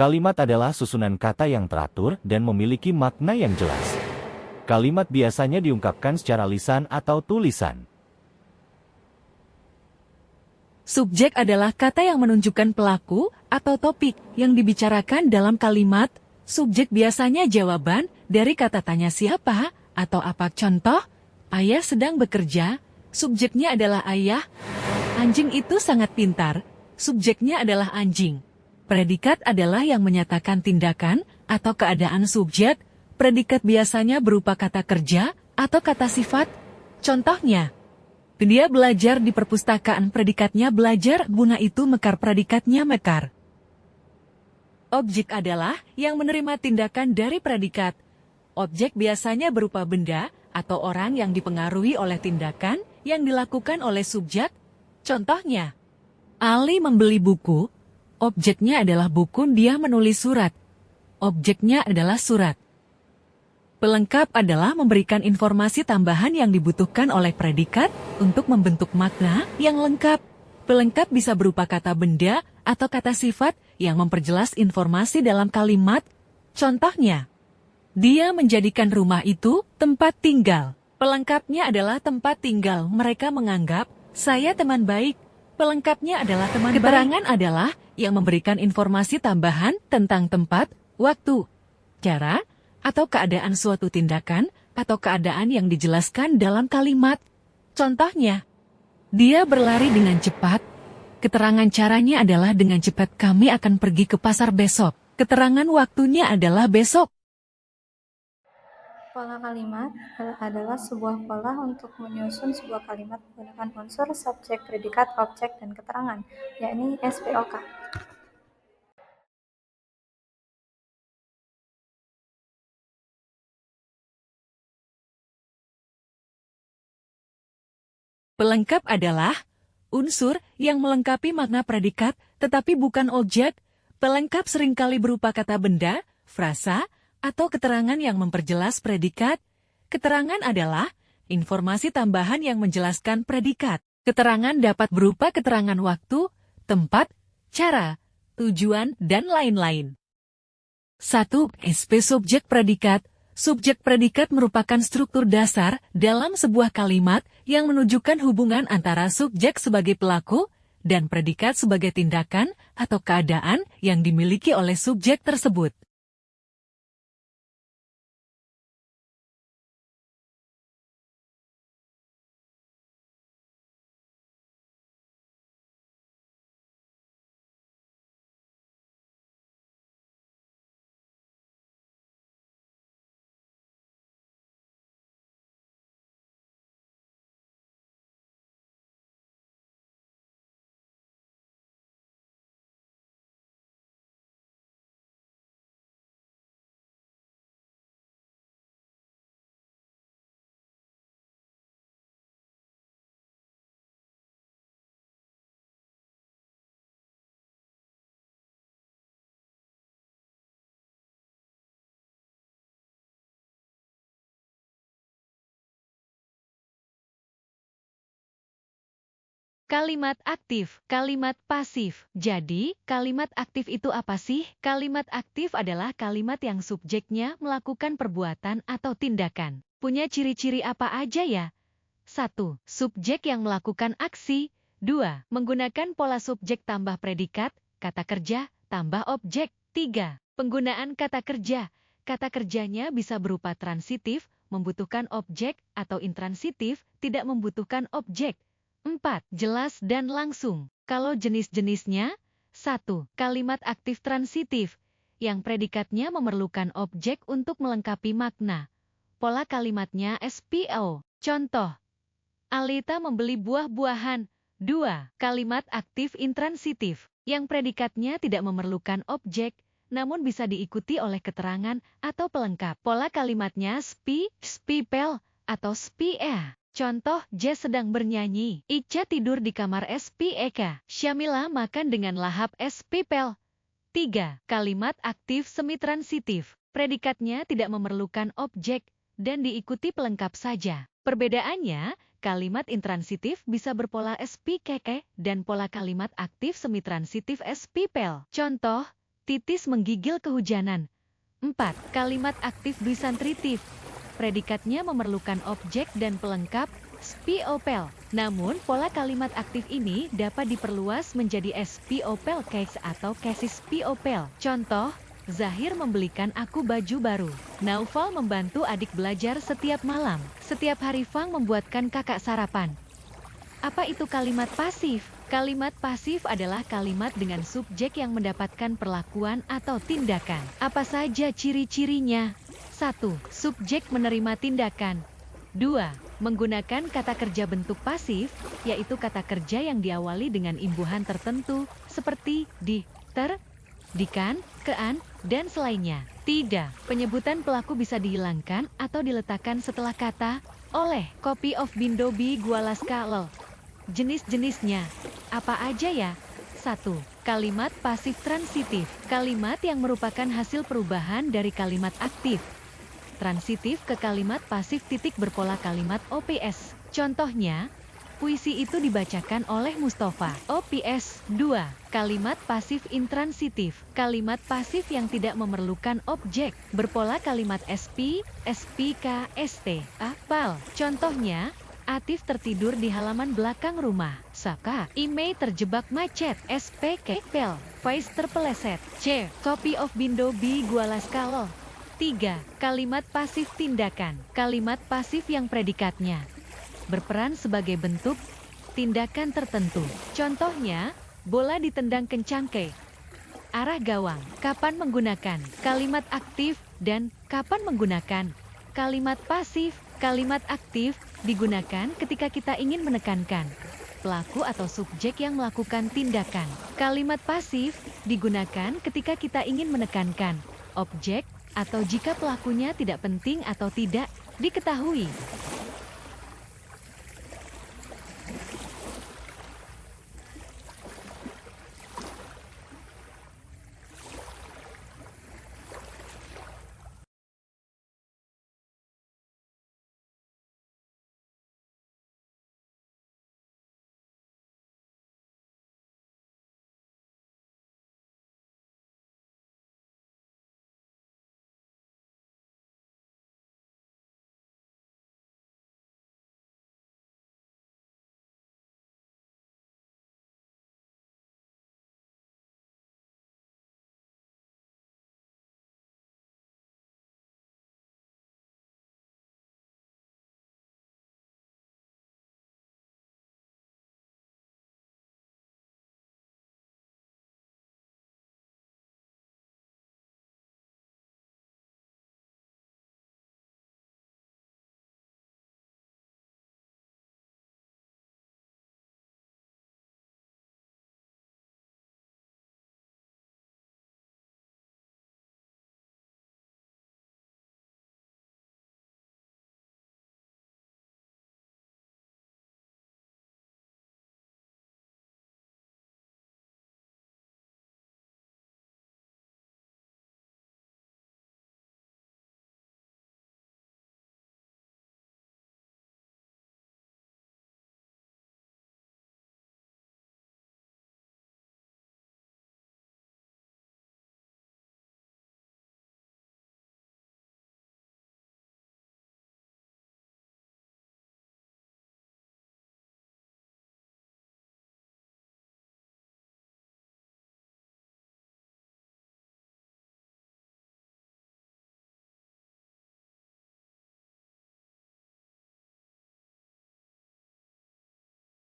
Kalimat adalah susunan kata yang teratur dan memiliki makna yang jelas. Kalimat biasanya diungkapkan secara lisan atau tulisan. Subjek adalah kata yang menunjukkan pelaku atau topik yang dibicarakan dalam kalimat. Subjek biasanya jawaban dari kata tanya siapa atau apa. Contoh, ayah sedang bekerja, subjeknya adalah ayah. Anjing itu sangat pintar, subjeknya adalah anjing. Predikat adalah yang menyatakan tindakan atau keadaan subjek. Predikat biasanya berupa kata kerja atau kata sifat. Contohnya, dia belajar di perpustakaan, predikatnya belajar, guna itu mekar, predikatnya mekar. Objek adalah yang menerima tindakan dari predikat. Objek biasanya berupa benda atau orang yang dipengaruhi oleh tindakan yang dilakukan oleh subjek. Contohnya, Ali membeli buku, objeknya adalah buku, dia menulis surat. Objeknya adalah surat. Pelengkap adalah memberikan informasi tambahan yang dibutuhkan oleh predikat untuk membentuk makna yang lengkap. Pelengkap bisa berupa kata benda atau kata sifat yang memperjelas informasi dalam kalimat. Contohnya, dia menjadikan rumah itu tempat tinggal. Pelengkapnya adalah tempat tinggal. Mereka menganggap saya teman baik. Pelengkapnya adalah teman baik. Keterangan adalah yang memberikan informasi tambahan tentang tempat, waktu, cara, atau keadaan suatu tindakan atau keadaan yang dijelaskan dalam kalimat. Contohnya, dia berlari dengan cepat. Keterangan caranya adalah dengan cepat. Kami akan pergi ke pasar besok. Keterangan waktunya adalah besok. Pola kalimat adalah sebuah pola untuk menyusun sebuah kalimat menggunakan unsur subjek, predikat, objek, dan keterangan, yakni SPOK. Pelengkap adalah unsur yang melengkapi makna predikat, tetapi bukan objek. Pelengkap seringkali berupa kata benda, frasa, atau keterangan yang memperjelas predikat. Keterangan adalah informasi tambahan yang menjelaskan predikat. Keterangan dapat berupa keterangan waktu, tempat, cara, tujuan, dan lain-lain. 1. SP subjek predikat. Subjek predikat merupakan struktur dasar dalam sebuah kalimat yang menunjukkan hubungan antara subjek sebagai pelaku dan predikat sebagai tindakan atau keadaan yang dimiliki oleh subjek tersebut. Kalimat aktif, kalimat pasif. Jadi, kalimat aktif itu apa sih? Kalimat aktif adalah kalimat yang subjeknya melakukan perbuatan atau tindakan. Punya ciri-ciri apa aja ya? 1. Subjek yang melakukan aksi. 2. Menggunakan pola subjek tambah predikat, kata kerja, tambah objek. 3. Penggunaan kata kerja. Kata kerjanya bisa berupa transitif, membutuhkan objek, atau intransitif, tidak membutuhkan objek. 4. Jelas dan langsung. Kalau jenis-jenisnya, 1. Kalimat aktif transitif, yang predikatnya memerlukan objek untuk melengkapi makna. Pola kalimatnya SPO. Contoh, Alita membeli buah-buahan. 2. Kalimat aktif intransitif, yang predikatnya tidak memerlukan objek, namun bisa diikuti oleh keterangan atau pelengkap. Pola kalimatnya SPI, SPIPEL, atau SPIE. Contoh, J sedang bernyanyi. Ica tidur di kamar SPEK. Syamila makan dengan lahap SPIPEL. 3. Kalimat aktif semitransitif. Predikatnya tidak memerlukan objek dan diikuti pelengkap saja. Perbedaannya, kalimat intransitif bisa berpola SPKK dan pola kalimat aktif semitransitif SPIPEL. Contoh, Titis menggigil kehujanan. 4. Kalimat aktif bisantritif. Predikatnya memerlukan objek dan pelengkap, SPOPL. Namun, pola kalimat aktif ini dapat diperluas menjadi SPOPL case atau cases POPL. Contoh, Zahir membelikan aku baju baru. Naufal membantu adik belajar setiap malam. Setiap hari Fang membuatkan kakak sarapan. Apa itu kalimat pasif? Kalimat pasif adalah kalimat dengan subjek yang mendapatkan perlakuan atau tindakan. Apa saja ciri-cirinya? 1. Subjek menerima tindakan. 2. Menggunakan kata kerja bentuk pasif, yaitu kata kerja yang diawali dengan imbuhan tertentu, seperti di, ter, dikan, kean, dan selainnya. Tidak, penyebutan pelaku bisa dihilangkan atau diletakkan setelah kata, oleh, copy of Bindo B Gualaska lol. Jenis-jenisnya, apa aja ya? 1. Kalimat pasif transitif, kalimat yang merupakan hasil perubahan dari kalimat aktif. Transitif ke kalimat pasif titik berpola kalimat OPS. Contohnya, puisi itu dibacakan oleh Mustafa. OPS 2. Kalimat pasif intransitif, kalimat pasif yang tidak memerlukan objek, berpola kalimat SP, SPK, ST, apal. Contohnya, Atif tertidur di halaman belakang rumah. Saka, Imei terjebak macet. SPK, pel. Faiz terpeleset. C. Copy of Bindo B Gualaska lol. 3. Kalimat pasif tindakan, kalimat pasif yang predikatnya berperan sebagai bentuk tindakan tertentu. Contohnya, bola ditendang kencang ke arah gawang. Kapan menggunakan kalimat aktif dan kapan menggunakan kalimat pasif? Kalimat aktif digunakan ketika kita ingin menekankan pelaku atau subjek yang melakukan tindakan. Kalimat pasif digunakan ketika kita ingin menekankan objek atau jika pelakunya tidak penting atau tidak diketahui.